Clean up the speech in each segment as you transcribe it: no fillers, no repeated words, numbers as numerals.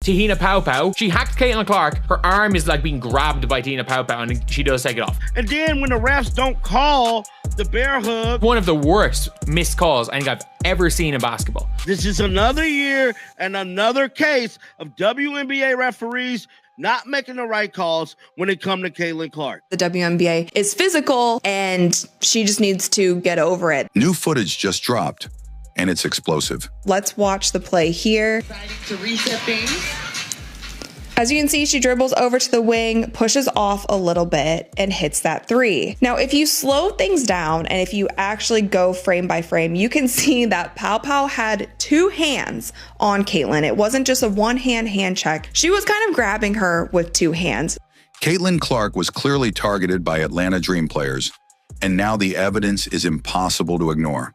Te-Hina Paopao, she hacked Caitlin Clark. Her arm is like being grabbed by Te-Hina Paopao and she does take it off. And then when the refs don't call the bear hug. One of the worst missed calls I think I've ever seen in basketball. This is another year and another case of WNBA referees not making the right calls when it comes to Caitlin Clark. The WNBA is physical and she just needs to get over it. New footage just dropped and it's explosive. Let's watch the play here. To reset things. As you can see, she dribbles over to the wing, pushes off a little bit, and hits that three. Now, if you slow things down and if you actually go frame by frame, you can see that Paopao had two hands on Caitlin. It wasn't just a one-hand hand check. She was kind of grabbing her with two hands. Caitlin Clark was clearly targeted by Atlanta Dream players, and now the evidence is impossible to ignore.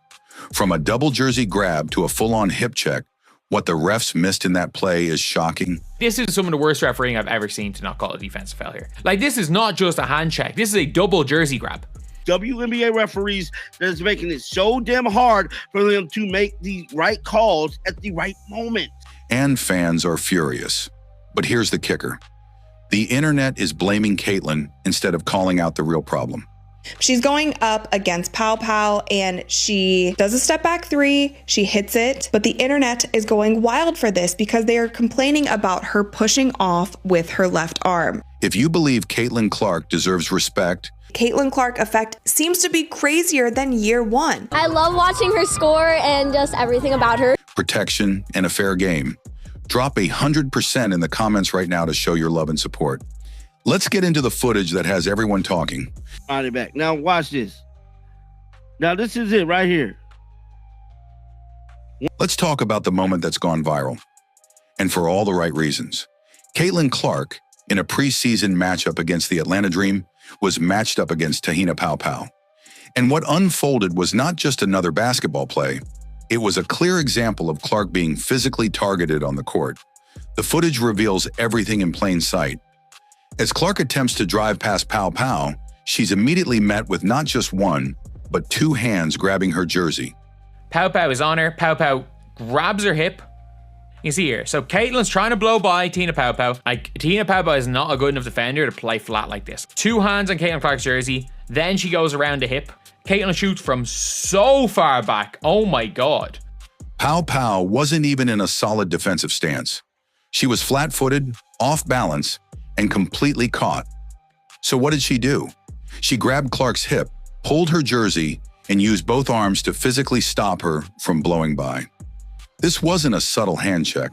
From a double jersey grab to a full-on hip check, what the refs missed in that play is shocking. This is some of the worst refereeing I've ever seen to not call a defensive foul here. Like, this is not just a hand check. This is a double jersey grab. WNBA referees that's making it so damn hard for them to make the right calls at the right moment. And fans are furious. But here's the kicker. The internet is blaming Caitlin instead of calling out the real problem. She's going up against Paopao and she does a step back three, she hits it, but the internet is going wild for this because they are complaining about her pushing off with her left arm. If you believe Caitlin Clark deserves respect, Caitlin Clark effect seems to be crazier than year one. I love watching her score and just everything about her. Protection and a fair game. Drop 100% in the comments right now to show your love and support. Let's get into the footage that has everyone talking. On it back. Now watch this. Now this is it right here. Let's talk about the moment that's gone viral. And for all the right reasons. Caitlin Clark, in a preseason matchup against the Atlanta Dream, was matched up against Te-Hina Paopao. And what unfolded was not just another basketball play. It was a clear example of Clark being physically targeted on the court. The footage reveals everything in plain sight. As Clark attempts to drive past Paopao, she's immediately met with not just one, but two hands grabbing her jersey. Paopao is on her. Paopao grabs her hip. You see here. So Caitlin's trying to blow by Te-Hina Paopao. Like, Te-Hina Paopao is not a good enough defender to play flat like this. Two hands on Caitlin Clark's jersey. Then she goes around the hip. Caitlin shoots from so far back. Oh my God. Paopao wasn't even in a solid defensive stance. She was flat-footed, off balance, and completely caught. So what did she do? She grabbed Clark's hip, pulled her jersey, and used both arms to physically stop her from blowing by. This wasn't a subtle hand check.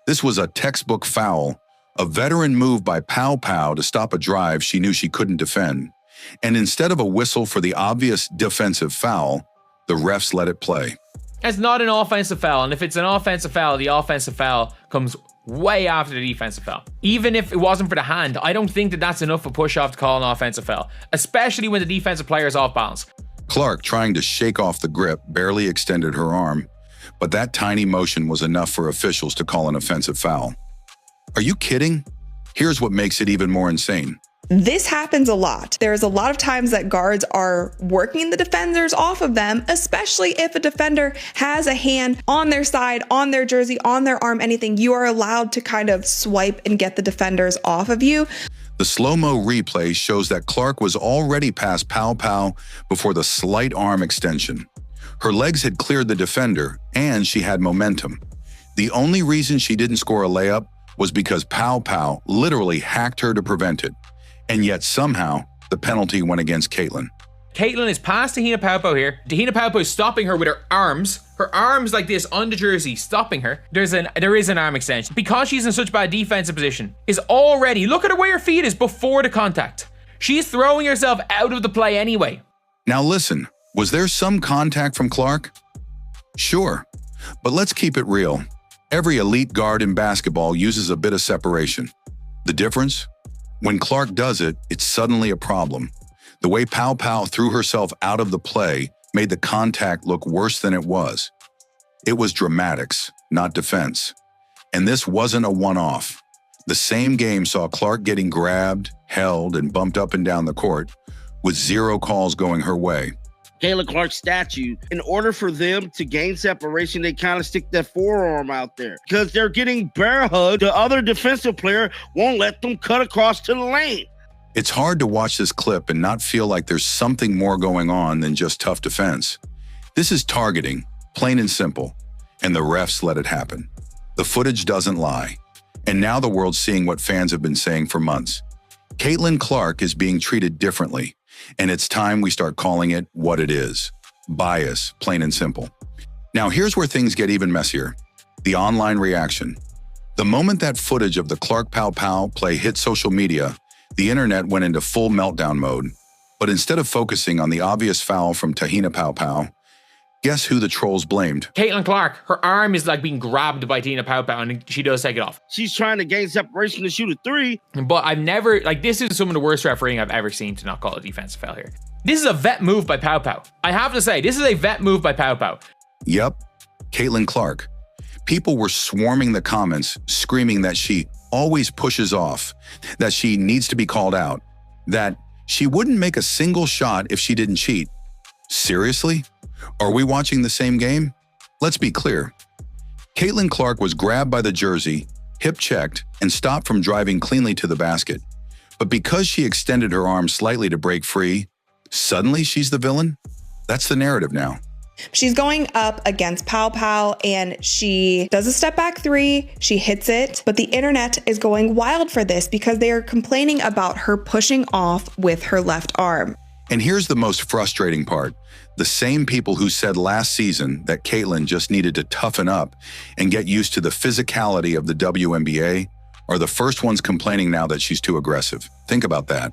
This was a textbook foul, a veteran move by Paopao to stop a drive she knew she couldn't defend. And instead of a whistle for the obvious defensive foul, the refs let it play. It's not an offensive foul, and if it's an offensive foul, the offensive foul comes way after the defensive foul. Even if it wasn't for the hand, I don't think that that's enough of a push-off to call an offensive foul, especially when the defensive player is off balance. Clark, trying to shake off the grip, barely extended her arm, but that tiny motion was enough for officials to call an offensive foul. Are you kidding? Here's what makes it even more insane. This happens a lot. There's a lot of times that guards are working the defenders off of them, especially if a defender has a hand on their side, on their jersey, on their arm, anything. You are allowed to kind of swipe and get the defenders off of you. The slow-mo replay shows that Clark was already past Paopao before the slight arm extension. Her legs had cleared the defender, and she had momentum. The only reason she didn't score a layup was because Paopao literally hacked her to prevent it. And yet somehow, the penalty went against Caitlin. Caitlin is past Te-Hina Paopao here. Te-Hina Paopao is stopping her with her arms. Her arms like this on the jersey, stopping her. There is an arm extension. Because she's in such bad defensive position, is already, look at where her feet is before the contact. She's throwing herself out of the play anyway. Now listen, was there some contact from Clark? Sure, but let's keep it real. Every elite guard in basketball uses a bit of separation. The difference? When Clark does it, it's suddenly a problem. The way Paopao threw herself out of the play made the contact look worse than it was. It was dramatics, not defense. And this wasn't a one-off. The same game saw Clark getting grabbed, held, and bumped up and down the court, with zero calls going her way. Caitlin Clark's statue. In order for them to gain separation, they kind of stick their forearm out there because they're getting bear hugged. The other defensive player won't let them cut across to the lane. It's hard to watch this clip and not feel like there's something more going on than just tough defense. This is targeting, plain and simple, and the refs let it happen. The footage doesn't lie. And now the world's seeing what fans have been saying for months. Caitlin Clark is being treated differently, and it's time we start calling it what it is. Bias, plain and simple. Now here's where things get even messier. The online reaction. The moment that footage of the Clark Pow Pow play hit social media, the internet went into full meltdown mode. But instead of focusing on the obvious foul from Tahina Pow Pow, guess who the trolls blamed? Caitlin Clark, her arm is like being grabbed by Tina Pow Pow and she does take it off. She's trying to gain separation to shoot a three. But I've never, like, this is some of the worst refereeing I've ever seen to not call a defensive foul here. This is a vet move by Pow Pow. I have to say, this is a vet move by Pow Pow. Yep, Caitlin Clark. People were swarming the comments, screaming that she always pushes off, that she needs to be called out, that she wouldn't make a single shot if she didn't cheat. Seriously? Are we watching the same game? Let's be clear. Caitlin Clark was grabbed by the jersey, hip checked, and stopped from driving cleanly to the basket. But because she extended her arm slightly to break free, suddenly she's the villain? That's the narrative now. She's going up against Pow Pow and she does a step back three. She hits it, but the internet is going wild for this because they are complaining about her pushing off with her left arm. And here's the most frustrating part. The same people who said last season that Caitlin just needed to toughen up and get used to the physicality of the WNBA are the first ones complaining now that she's too aggressive. Think about that.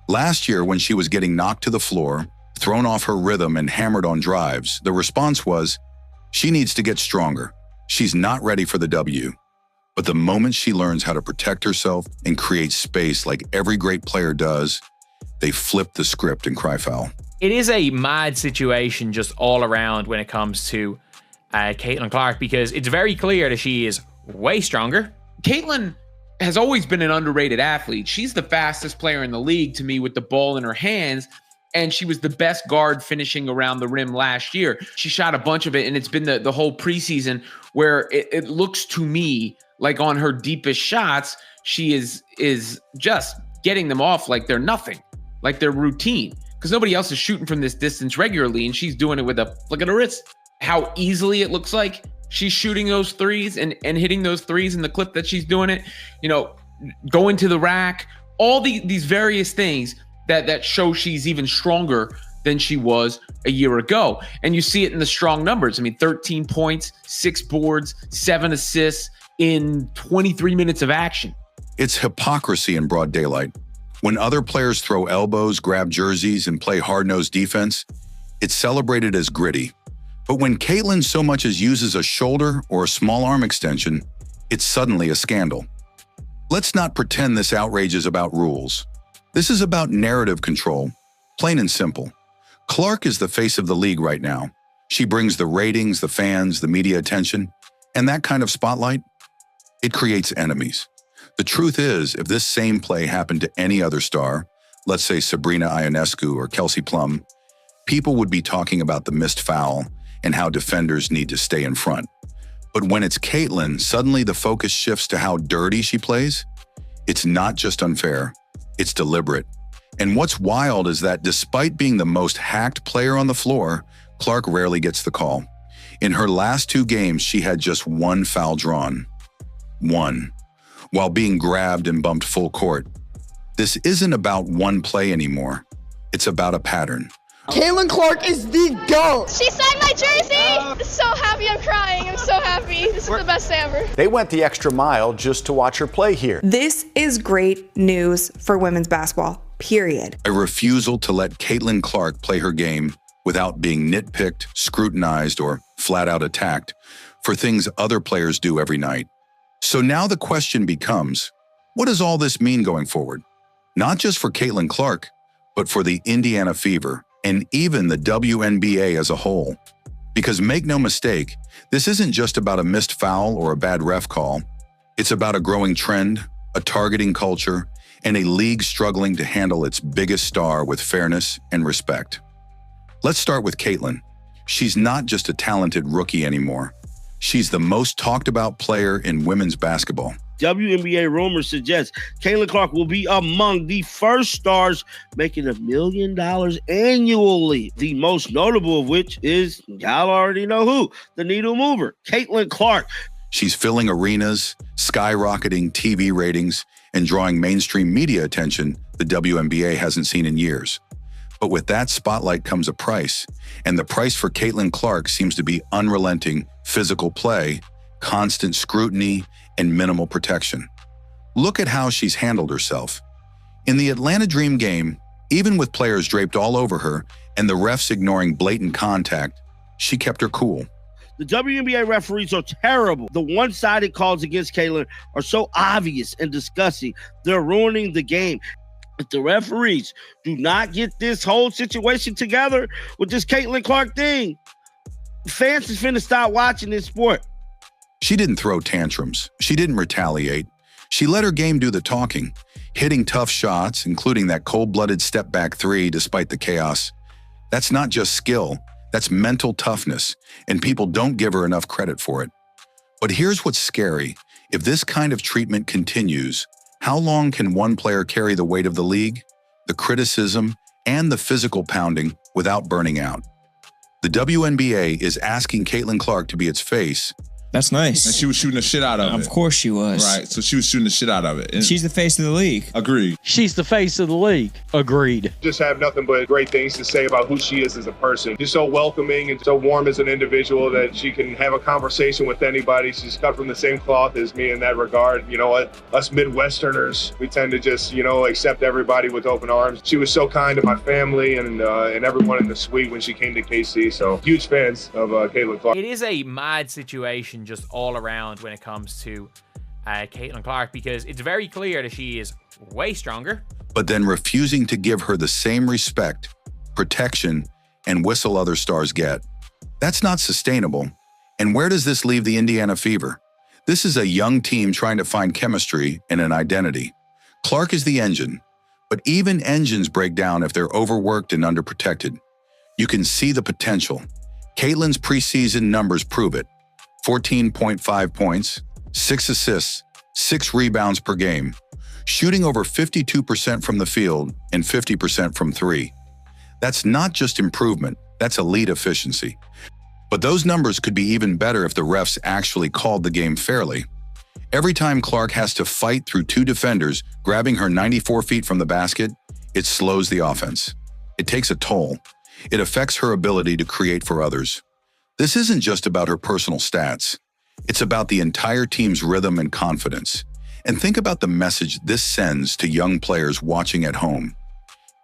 Last year, when she was getting knocked to the floor, thrown off her rhythm and hammered on drives, the response was, she needs to get stronger. She's not ready for the W. But the moment she learns how to protect herself and create space like every great player does, they flip the script and cry foul. It is a mad situation just all around when it comes to Caitlin Clark because it's very clear that she is way stronger. Caitlin has always been an underrated athlete. She's the fastest player in the league to me with the ball in her hands. And she was the best guard finishing around the rim last year. She shot a bunch of it, and it's been the whole preseason where it looks to me like on her deepest shots, she is just getting them off like they're nothing, like they're routine. Because nobody else is shooting from this distance regularly, and she's doing it with a flick of the wrist. How easily it looks like she's shooting those threes and hitting those threes in the clip that she's doing it, you know, going to the rack, all these various things that show she's even stronger than she was a year ago. And you see it in the strong numbers. I mean, 13 points, 6 boards, 7 assists in 23 minutes of action. It's hypocrisy in broad daylight. When other players throw elbows, grab jerseys, and play hard-nosed defense, it's celebrated as gritty. But when Caitlin so much as uses a shoulder or a small arm extension, it's suddenly a scandal. Let's not pretend this outrage is about rules. This is about narrative control, plain and simple. Clark is the face of the league right now. She brings the ratings, the fans, the media attention, and that kind of spotlight, it creates enemies. The truth is, if this same play happened to any other star, let's say Sabrina Ionescu or Kelsey Plum, people would be talking about the missed foul and how defenders need to stay in front. But when it's Caitlin, suddenly the focus shifts to how dirty she plays. It's not just unfair. It's deliberate. And what's wild is that despite being the most hacked player on the floor, Clark rarely gets the call. In her last 2 games, she had just 1 foul drawn. 1. While being grabbed and bumped full court. This isn't about one play anymore. It's about a pattern. Caitlin Clark is the GOAT. She signed my jersey. I'm so happy. I'm crying. I'm so happy. This is the best day ever. They went the extra mile just to watch her play here. This is great news for women's basketball, period. A refusal to let Caitlin Clark play her game without being nitpicked, scrutinized, or flat out attacked for things other players do every night. So now the question becomes, what does all this mean going forward? Not just for Caitlin Clark, but for the Indiana Fever and even the WNBA as a whole. Because make no mistake, this isn't just about a missed foul or a bad ref call. It's about a growing trend, a targeting culture, and a league struggling to handle its biggest star with fairness and respect. Let's start with Caitlin. She's not just a talented rookie anymore. She's the most talked about player in women's basketball. WNBA rumors suggest Caitlin Clark will be among the first stars making $1 million annually. The most notable of which is, y'all already know who, the needle mover, Caitlin Clark. She's filling arenas, skyrocketing TV ratings, and drawing mainstream media attention the WNBA hasn't seen in years. But with that spotlight comes a price, and the price for Caitlin Clark seems to be unrelenting physical play, constant scrutiny, and minimal protection. Look at how she's handled herself. In the Atlanta Dream game, even with players draped all over her and the refs ignoring blatant contact, she kept her cool. The WNBA referees are terrible. The one-sided calls against Caitlin are so obvious and disgusting, they're ruining the game. If the referees do not get this whole situation together with this Caitlin Clark thing, fans is finna stop watching this sport. She didn't throw tantrums. She didn't retaliate. She let her game do the talking, hitting tough shots, including that cold-blooded step-back three despite the chaos. That's not just skill, that's mental toughness, and people don't give her enough credit for it. But here's what's scary. If this kind of treatment continues, how long can one player carry the weight of the league, the criticism, and the physical pounding without burning out? The WNBA is asking Caitlin Clark to be its face. That's nice. And she was shooting the shit out of it. Of course she was. Right, so she was shooting the shit out of it. And she's the face of the league. Agreed. She's the face of the league. Agreed. Just have nothing but great things to say about who she is as a person. She's so welcoming and so warm as an individual that she can have a conversation with anybody. She's cut from the same cloth as me in that regard. You know what? Us Midwesterners, we tend to just, accept everybody with open arms. She was so kind to my family and everyone in the suite when she came to KC. So huge fans of Caitlin Clark. It is a mad situation just all around when it comes to Caitlin Clark, because it's very clear that she is way stronger. But then refusing to give her the same respect, protection, and whistle other stars get. That's not sustainable. And where does this leave the Indiana Fever? This is a young team trying to find chemistry and an identity. Clark is the engine, but even engines break down if they're overworked and underprotected. You can see the potential. Caitlin's preseason numbers prove it. 14.5 points, 6 assists, 6 rebounds per game, shooting over 52% from the field and 50% from three. That's not just improvement, that's elite efficiency. But those numbers could be even better if the refs actually called the game fairly. Every time Clark has to fight through 2 defenders, grabbing her 94 feet from the basket, it slows the offense. It takes a toll. It affects her ability to create for others. This isn't just about her personal stats. It's about the entire team's rhythm and confidence. And think about the message this sends to young players watching at home.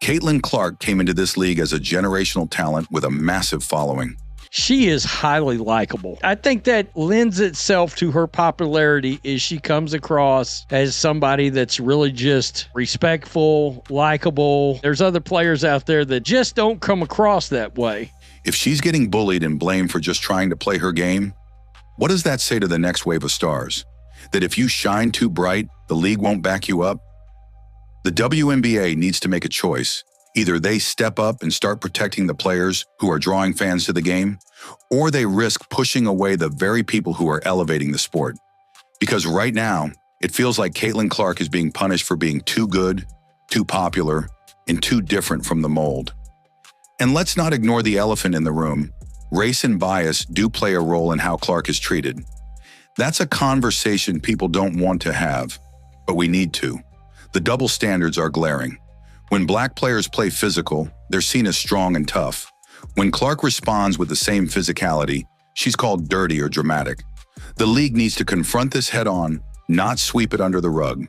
Caitlin Clark came into this league as a generational talent with a massive following. She is highly likable. I think that lends itself to her popularity is she comes across as somebody that's really just respectful, likable. There's other players out there that just don't come across that way. If she's getting bullied and blamed for just trying to play her game, what does that say to the next wave of stars? That if you shine too bright, the league won't back you up? The WNBA needs to make a choice. Either they step up and start protecting the players who are drawing fans to the game, or they risk pushing away the very people who are elevating the sport. Because right now, it feels like Caitlin Clark is being punished for being too good, too popular, and too different from the mold. And let's not ignore the elephant in the room. Race and bias do play a role in how Clark is treated. That's a conversation people don't want to have, but we need to. The double standards are glaring. When black players play physical, they're seen as strong and tough. When Clark responds with the same physicality, she's called dirty or dramatic. The league needs to confront this head-on, not sweep it under the rug.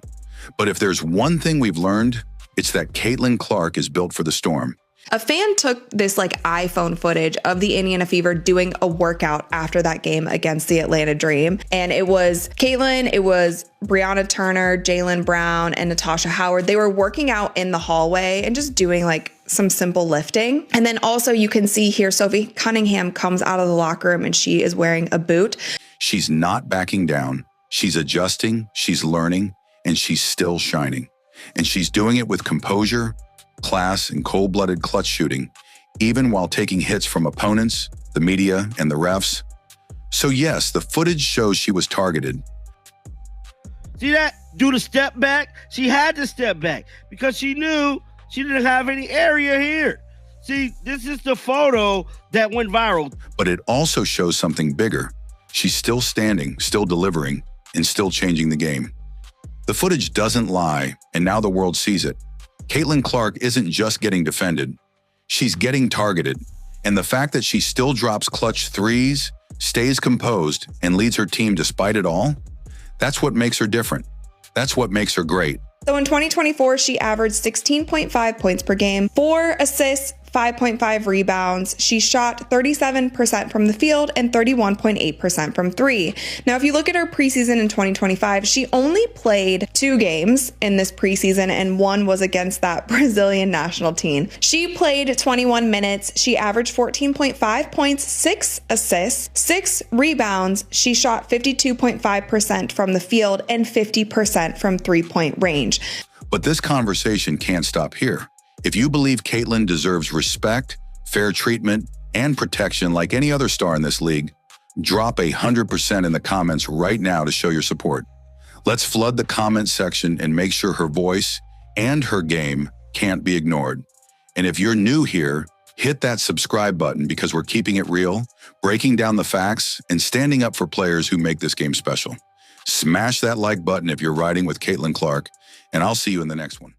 But if there's one thing we've learned, it's that Caitlin Clark is built for the storm. A fan took this iPhone footage of the Indiana Fever doing a workout after that game against the Atlanta Dream. And it was Caitlin, it was Brianna Turner, Jaylen Brown, and Natasha Howard. They were working out in the hallway and just doing some simple lifting. And then also you can see here, Sophie Cunningham comes out of the locker room and she is wearing a boot. She's not backing down. She's adjusting, she's learning, and she's still shining. And she's doing it with composure, class, and cold-blooded clutch shooting, even while taking hits from opponents, the media, and the refs. So yes, the footage shows she was targeted. See that? Do the step back. She had to step back because she knew she didn't have any area here. See, this is the photo that went viral. But it also shows something bigger. She's still standing, still delivering, and still changing the game. The footage doesn't lie, and now the world sees it. Caitlin Clark isn't just getting defended. She's getting targeted. And the fact that she still drops clutch threes, stays composed, and leads her team despite it all, that's what makes her different. That's what makes her great. So in 2024, she averaged 16.5 points per game, 4 assists, 5.5 rebounds. She shot 37% from the field and 31.8% from three. Now, if you look at her preseason in 2025, she only played 2 games in this preseason, and one was against that Brazilian national team. She played 21 minutes. She averaged 14.5 points, 6 assists, 6 rebounds. She shot 52.5% from the field and 50% from three-point range. But this conversation can't stop here. If you believe Caitlin deserves respect, fair treatment, and protection like any other star in this league, drop 100% in the comments right now to show your support. Let's flood the comment section and make sure her voice and her game can't be ignored. And if you're new here, hit that subscribe button because we're keeping it real, breaking down the facts, and standing up for players who make this game special. Smash that like button if you're riding with Caitlin Clark, and I'll see you in the next one.